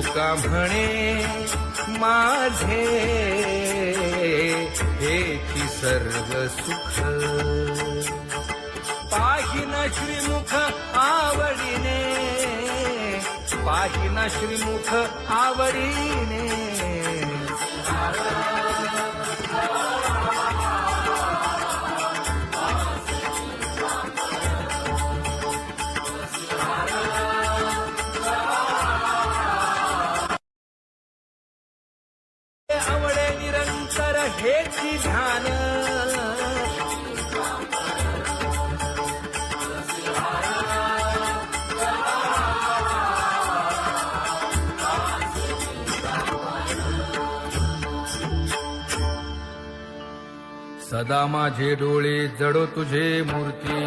तुका म्हणे माझे हेची सर्व सुख पाहिना श्रीमुख आवडीने पाहिना श्रीमुख आवडीने आवडे निरंतर हेची ध्यान सदा माझे डोळे जडो तुझे मूर्ती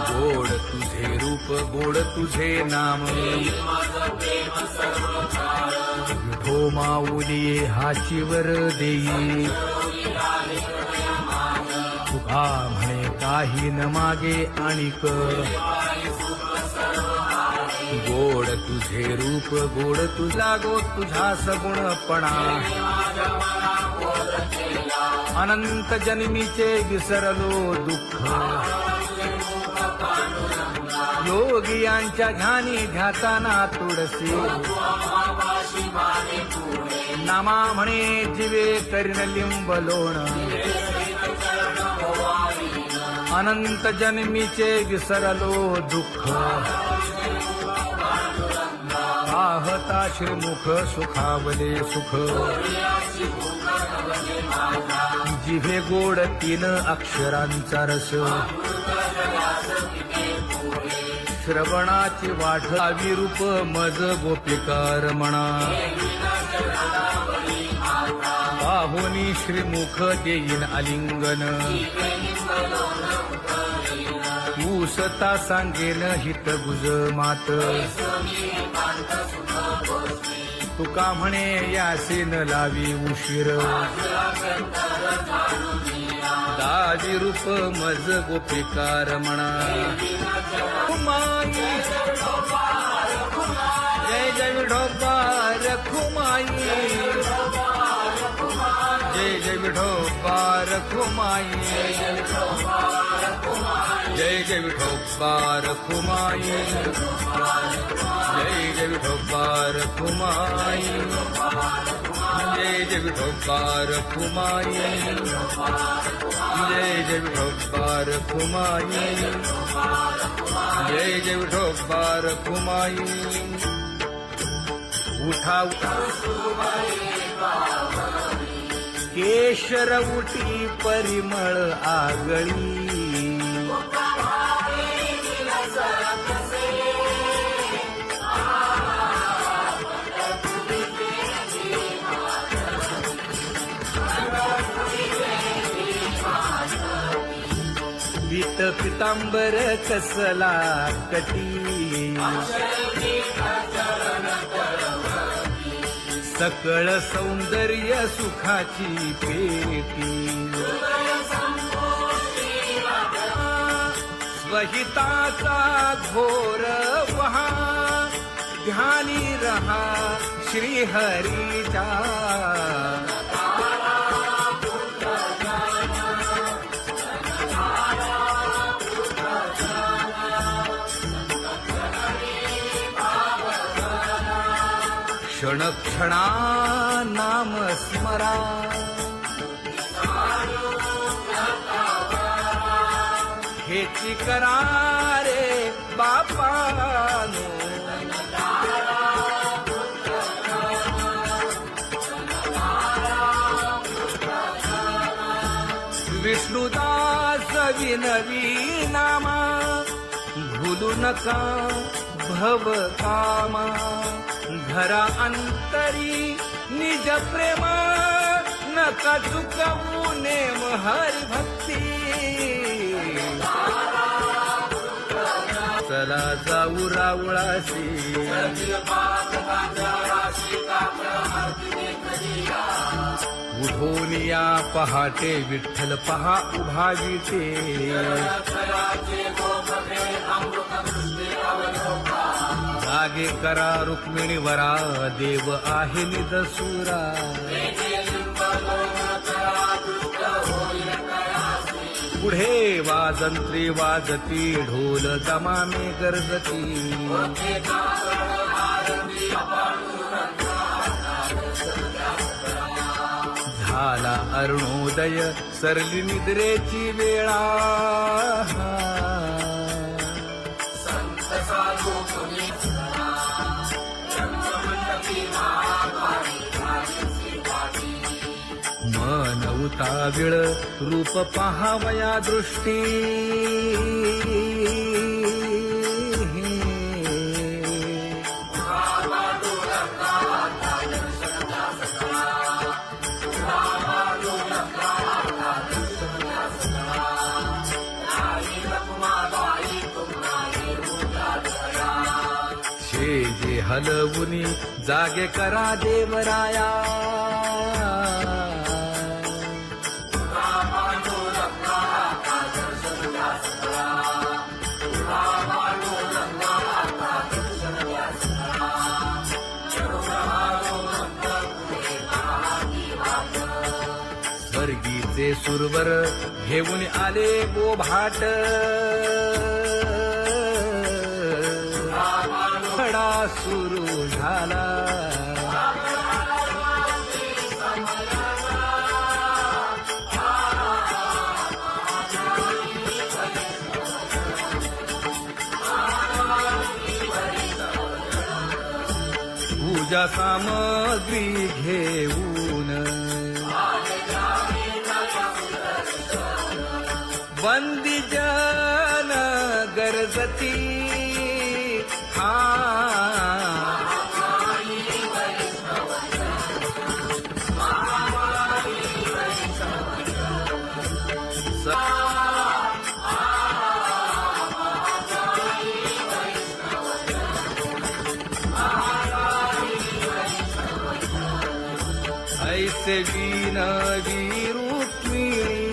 गोड तुझे रूप गोड तुझे नाम विठो माऊली हाचीवर देई तुका म्हणे काही न मागे आणिक गोड तुझे रूप गोड तुझा गो तुझा सगुणपणा अनंत जन्मीचे विसरलो दुःख योगियांच्या ध्यानी ध्याताना तुळसी नामा म्हणे जीवे करीन लिंब लोण अनंत जन्मीचे विसरलो दुःख पाहता श्रीमुख सुखावले सुख जिभे गोड 3 अक्षरांचा रस श्रवणाची वाट विरूप मज गोपिकार म्हणा पाहुनी श्रीमुख देईन आलिंगन ऊसता सांगेन हित गुज मात तुका म्हणे यासे न लावी उशीर दाजी रूप मज गोपिकार म्हणा जय जय विठोबा रखुमाई जय जय विठोबा रखुमाई जय जय विठोबा रखुमाई जय जय विठोबा रखुमाई जय जय विठोबा रखुमाई जय जय विठोबा रखुमाई जय जय विठोबा रखुमाई उठा केशर उटी परिमळ आगळी पीत पितांबर कसला कटी सकळ सौंदर्य सुखाची पेटी स्वहिताचा घोर वहा ध्यानी रहा श्रीहरीचा क्षण क्षणा नाम स्मरा हेची करा रे बापानो विष्णुदास विनवी नामा भूलू नका भव कामा घरा अंतरी निज प्रेम नका चुकवू नेम हरी भक्ती चला जाऊ रावळाशी उठून या पहाटे विठ्ठल पहा उभा विटे जागे करा रुक्मिणी वरा देव आहे निदसुरा पुढे वाजंत्री वाजती ढोल दमामे गरजती झाला अरुणोदय सरली निद्रेची वेळा मन उताविळ रूप पहावया दृष्टी शेजे हलवुनी जागे करा देवराया स्वर्गीचे सुरवर घेऊन आले बोभाट खडा सुरू झाला पूजा सामग्री घेऊन बंदी जन गरजती ऐसे विनवी रुक्मिणी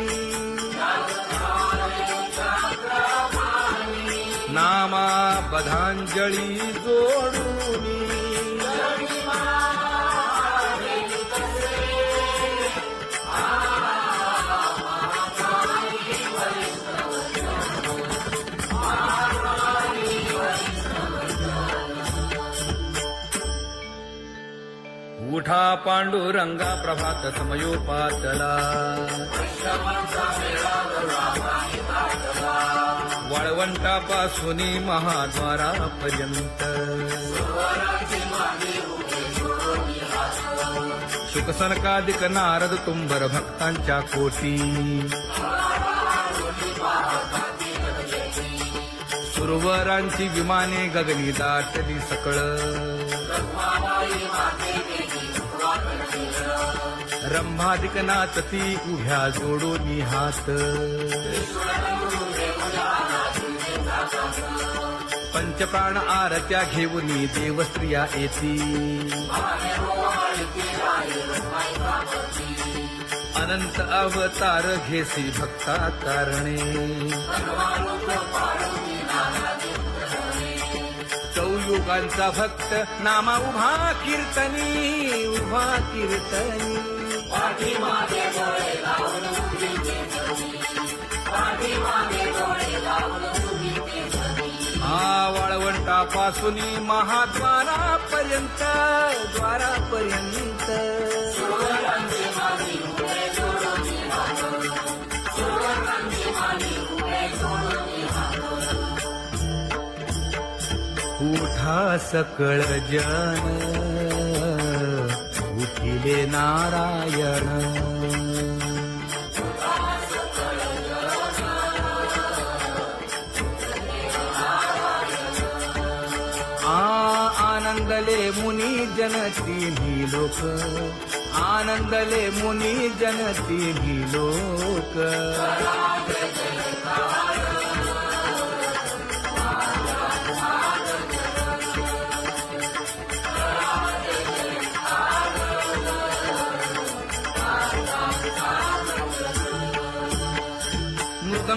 नामा बधांजळी जोडूनी उठा पांडुरंगा प्रभात समयोपातला वाळवंटापासून महाद्वारापर्यंत शुकसनकादिक नारद तुंबर भक्तांच्या कोटी सुरवरांची विमाने गगनी दाटली सकळ रंभादिक नाचती उभ्या जोडोनी हात पंचप्राण आरत्या घेऊनी देवस्त्रिया येती अनंत अवतार घेसी भक्ता कारणे चौयुगांचा भक्त नामा उभा कीर्तनी वाळवंटापासून महाद्वारापर्यंत उठा सकळ जन उठिले नारायण आनंदले मुनी जन तिन्ही लोक आनंदले मुनी जन तिन्ही लोक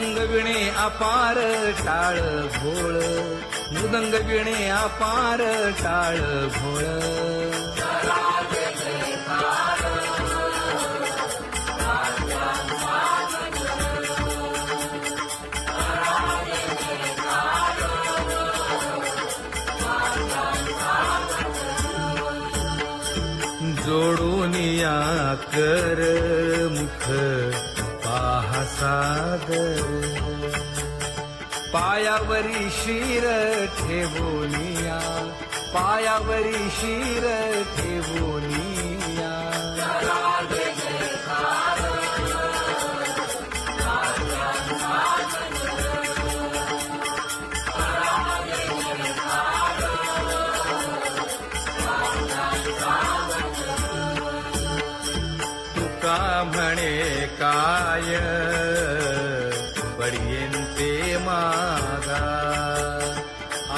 मृदंग विणे अपार टाळ भोळ, मृदंग विणे अपार टाळ भोळ. जोडून या कर मुख पाहा सादर, पायावरी शिर ठेवोनिया, पायावरी शिर ठेवोनिया. तुका म्हणे काय पडियेन ते मागा,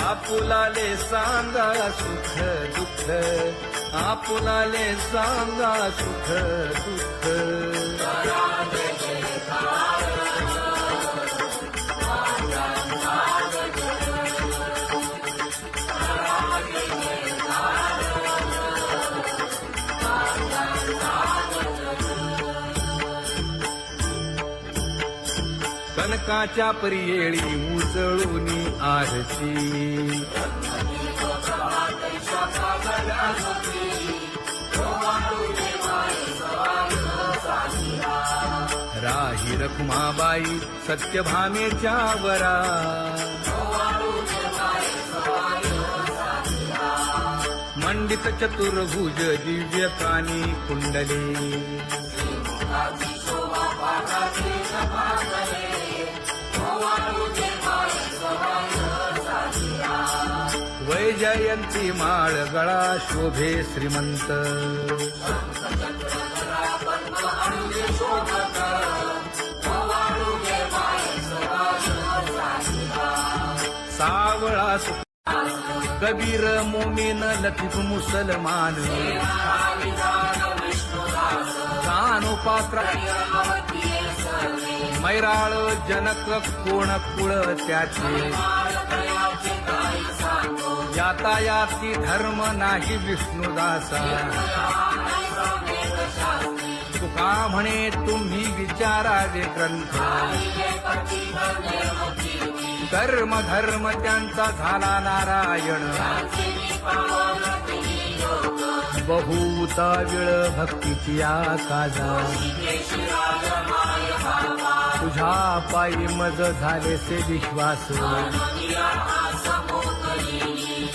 आपुलाले सांगा सुख दुःख, आपुलाले सांगा सुख दुःख. कनकाच्या परियेळी उजळूनी आरती, राही रखुमाबाई सत्यभामेच्या वरा, मंडित चतुर्भुज दिव्य कानी कुंडली, वैजयंती माळ गळा शोभे श्रीमंत, सावळा कबीर मोमीन लतीफ मुसलमान, कानोपात्र मैराळ जनक कोण कुळ त्याचे, यातायाती धर्म नाही विष्णुदासा. तुका म्हणे तुम्ही विचारावे ग्रंथ, कर्म धर्म त्यांचा झाला नारायण. बहुता वेळ भक्तीची आकाजा, तुझ्या पायी मज झाले से विश्वास.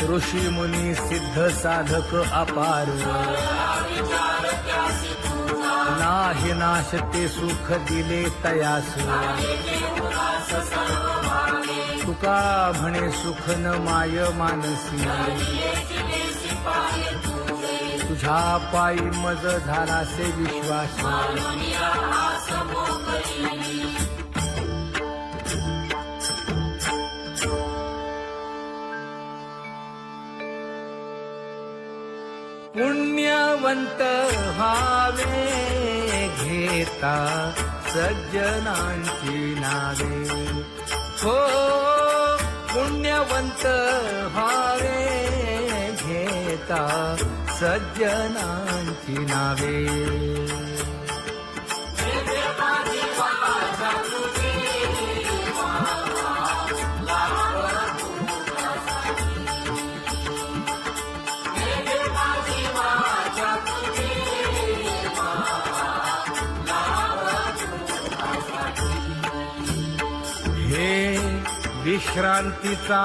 ऋषी मुनी सिद्ध साधक अपार, नाही नाश ते सुख दिले तयास. तुका म्हणे सुख न माय मानसी, तुझ्या पायी मज झाला से विश्वास. पुण्यवंत व्हावे घेता सज्जनांची नावे, हो पुण्यवंत व्हावे घेता सज्जनांची नावे. हे विश्रांतीचा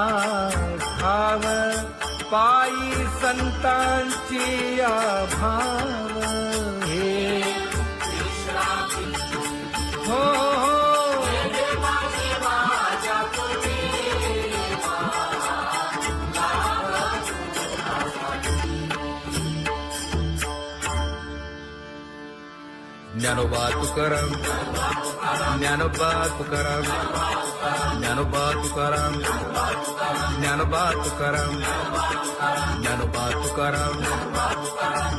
ठाव, पायी संतांची भाव. हे हो ज्ञानोबा तुकाराम, ज्ञानोबा तुकाराम, ज्ञानोबा तुकाराम, ज्ञानोबा तुकाराम, ज्ञानोबा तुकाराम,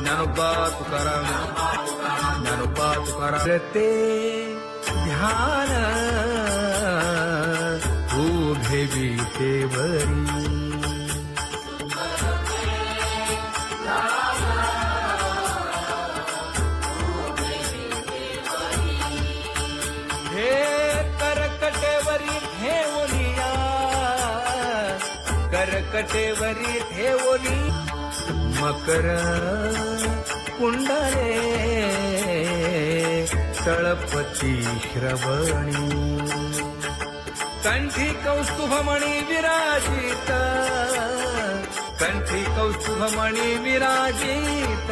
ज्ञानोबा तुकाराम, ज्ञानोबा तुकाराम. ते ध्यान विटेवरी. हे करकटेवरी ठेवलिया, करकटेवरी ठेवली मकर कुंडले तळपती श्रवणी. कंठी कौस्तुभमणी विराजित, कंठी कौस्तुभमणी विराजित.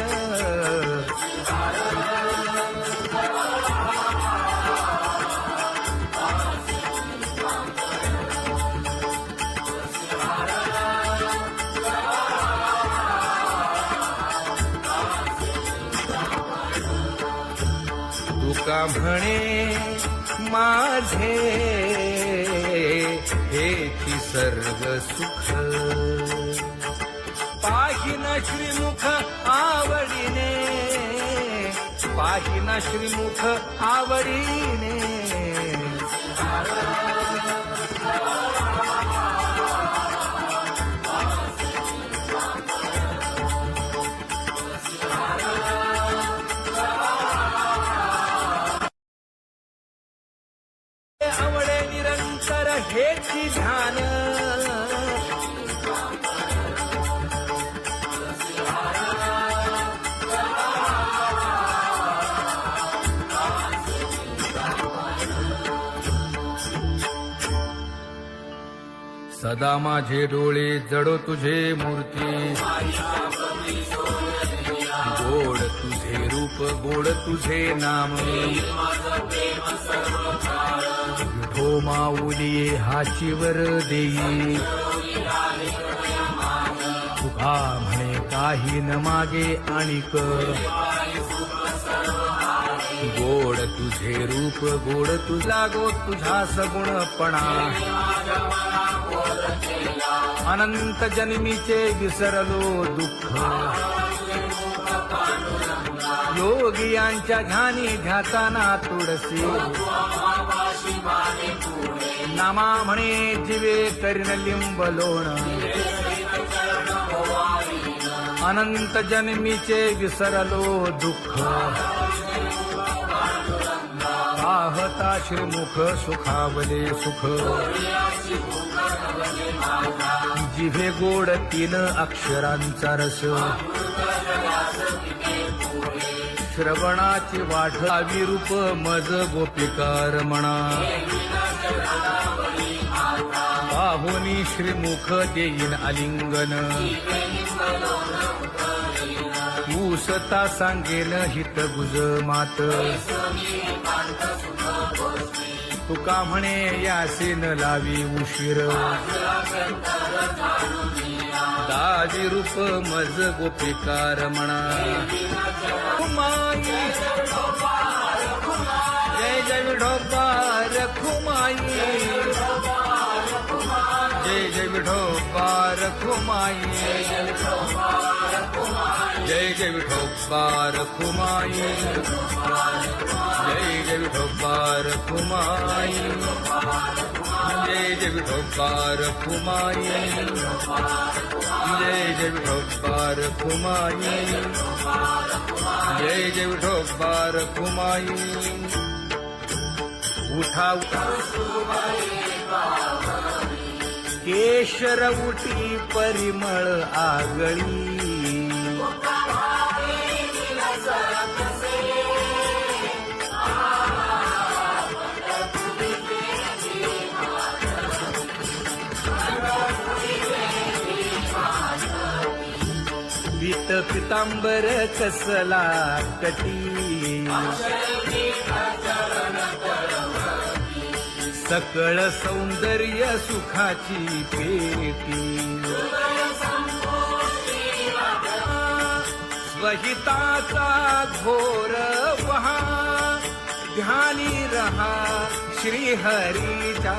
तुका म्हणे माझे हेची सर्व सुख, पाहिना श्रीमुख आवडीने, पाहिना श्रीमुख आवडीने. आवडे निरंतर हेची ध्यान, सदा माझे डोळे जडो तुझे मूर्ती. गोड तुझे रूप गोड तुझे नाम, विठो माऊली हाचीवर देई. तुका म्हणे काही न मागे आणिक, गोड तुझे रूप गोड तुझा गो तुझा सगुणपणा. अनंत जन्मीचे विसरलो दुःख, योगियांच्या ध्यानी ध्याताना तुळसी. नामा म्हणे जीवे करीन लिंब लोण, अनंत जन्मीचे विसरलो दुःख. पाहता श्रीमुख सुखावले सुख, जिभे गोड 3 अक्षरांचा रस. श्रवणाची वाट विरूप मज गोपिकार म्हणा. पाहुनी श्रीमुख देईन आलिंगन, ऊसता सांगेन हित गुज मात. तुका म्हणे यासीन लावी उशीर, दाजी रूप मज गोपिकार म्हणा. खुमाई जय जय विठोबार खुमाई, जय जय विठोबार खुमाई, जय जय विठोबार खुमाई, जय जय विठोबार खुमाई, जय जय विठोबार खुमाई, जय जय विठोबार खुमाई, जय जय विठोबार खुमाई. उठा केशर उठी परिमळ आगळी, पीत पितांबर कसला कटी, सकळ सौंदर्य सुखाची पेटी. स्वहिताचा घोर वहा, ध्यानी रहा श्रीहरीचा.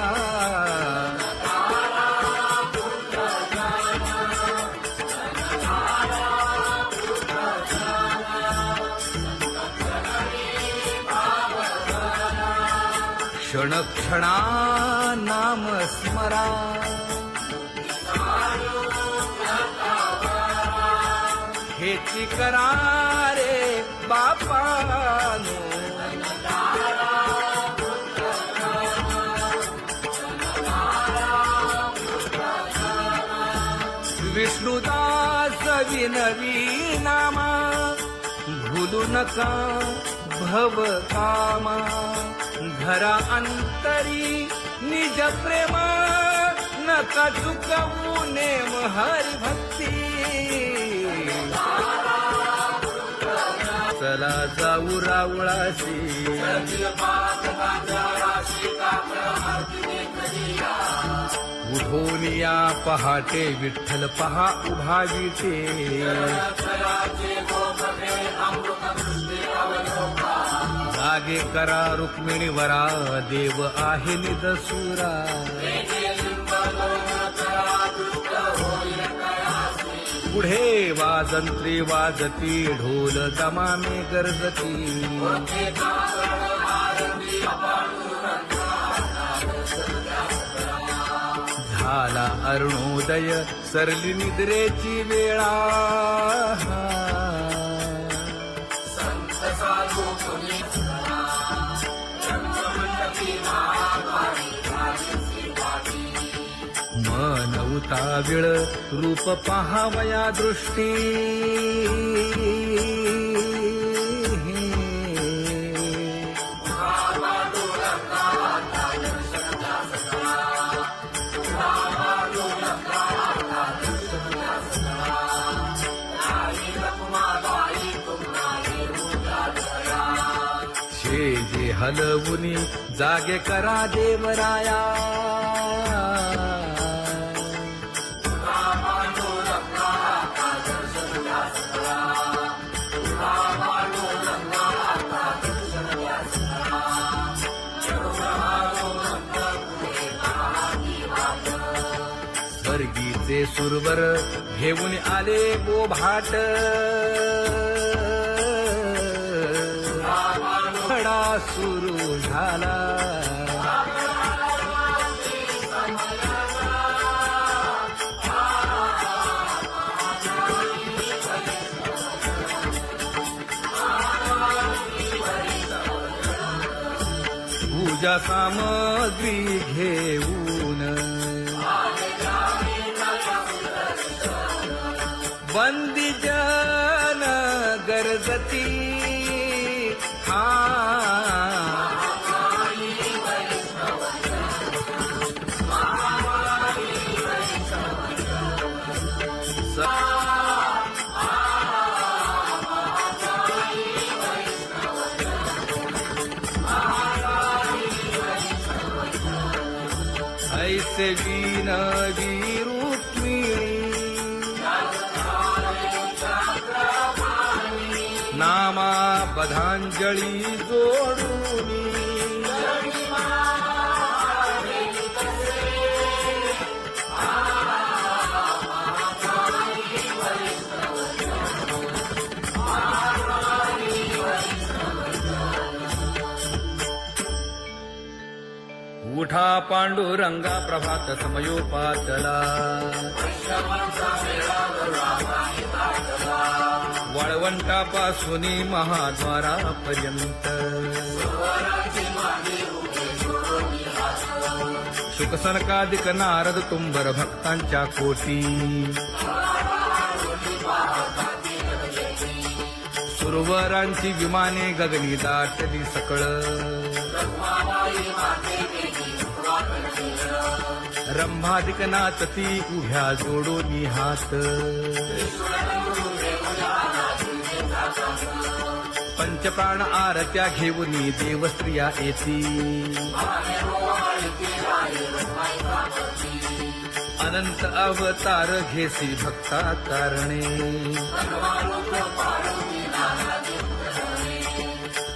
क्षण क्षणा नाम स्मरा हेची करा रे बापानो विष्णुदास विनवी नामा भूलू नका भव कामा घरा अंतरी निज प्रेम नका चुकवू नेम हरी भक्ती चला जाऊ रावळाशी उठून या पहाटे विठ्ठल पहा उभा विटे जागे करा रुक्मिणी वरा देव आहे निदसुरा पुढे वाजंत्री वाजती ढोल दमामे गरजती झाला अरुणोदय सरली निद्रेची वेळा मन उताविळ रूप पहावया दृष्टी शेजे हलवुनी जागे करा देवराया स्वर्गीचे सुरवर घेऊन आले गोभाट खडा सुरू झाला पूजा सामग्री घेऊन बंदी जन गरजती ऐसे विनवी रुक्मिणी नामा बधांजळी जोडूनी उठा पांडुरंगा प्रभात समयोपातला वाळवंटापासून महाद्वारापर्यंत शुकसनकादिक नारद तुंबर भक्तांच्या कोटी सुरवरांची विमाने गगनी दाटली सकळ रंभादिक नाचती उभ्या जोडोनी हात पंचप्राण आरत्या घेऊनी देवस्त्रिया येती अनंत अवतार घेसी भक्ता कारणे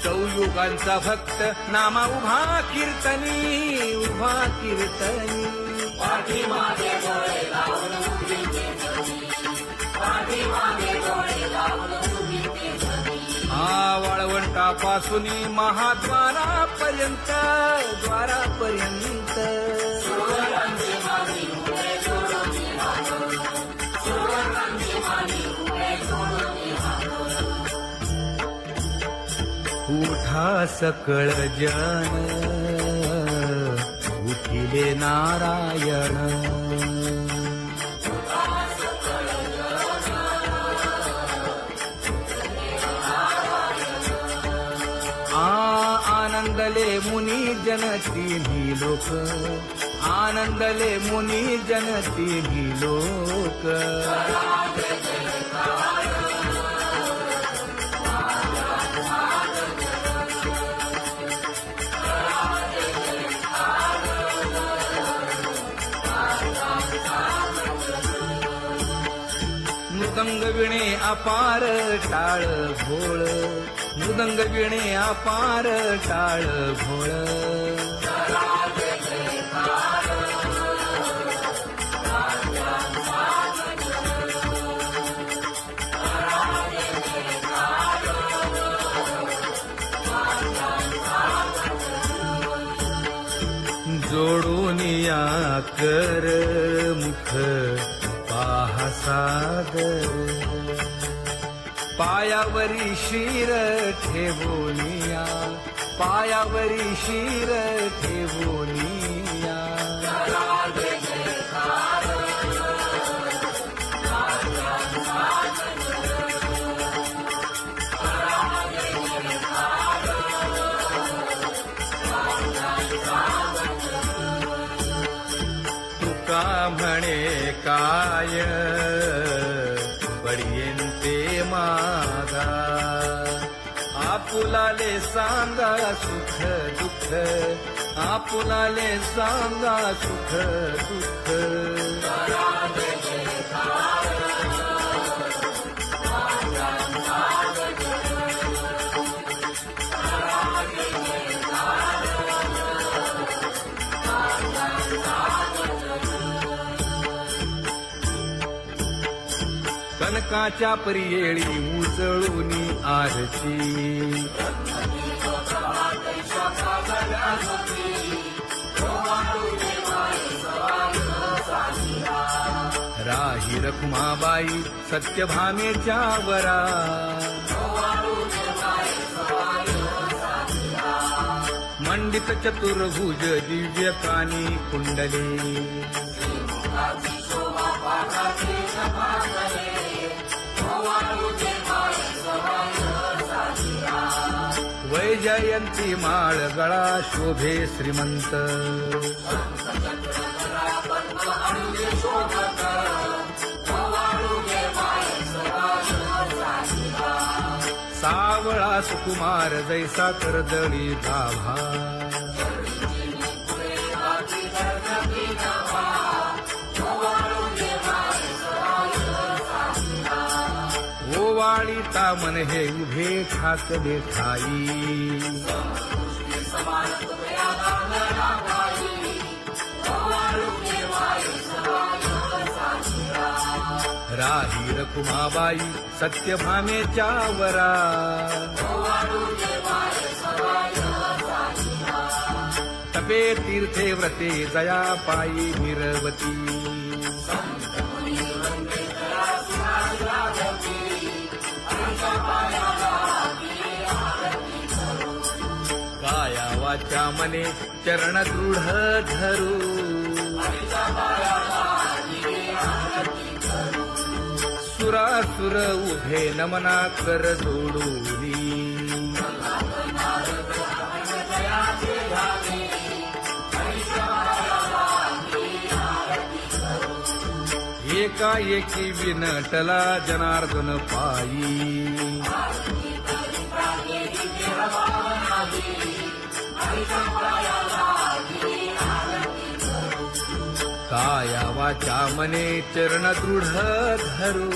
चौयुगांचा भक्त नामा उभा कीर्तनी उभा कीर्तनी वाळवंटापासून पासूनी महाद्वारापर्यंत द्वारापर्यंत उठा सकळ जन उठिले नारायण आनंदले मुनी जन तिन्ही लोक आनंदले मुनी जन तिन्ही लोक मृदंग विणे अपार टाळ भोळ मृदंग विणे अपार टाळ भोळ जोडून या कर मुख पाहा सागर पायावरी शिर ठेवोनिया पायावरी शिर ठेवोनिया तुका म्हणे काय बडियेंते मागा आपुलाले सांगा सुख दुःख आपुलाले सांगा सुख दुःख कनकाच्या परियेळी उजळूनी आरती राही रखुमाबाई सत्यभामेच्या वरा मंडित चतुर्भुज दिव्य कानी कुंडली वैजयंती माळ गळा शोभे श्रीमंत सावळा सुकुमार जैसा करदळी गाभा ओवाळीता मन हे उभे ठाकले ठाई राही रखुमाबाई सत्यभामेच्या वरा तपे तीर्थे व्रते जया पायी निरवती काया वाचा मने चरण दृढ धरू सुरासुर उभे नमना कर जोडूनी एकाएकी विनटला जनार्दन पायी काया वाचा मने चरण दृढ धरू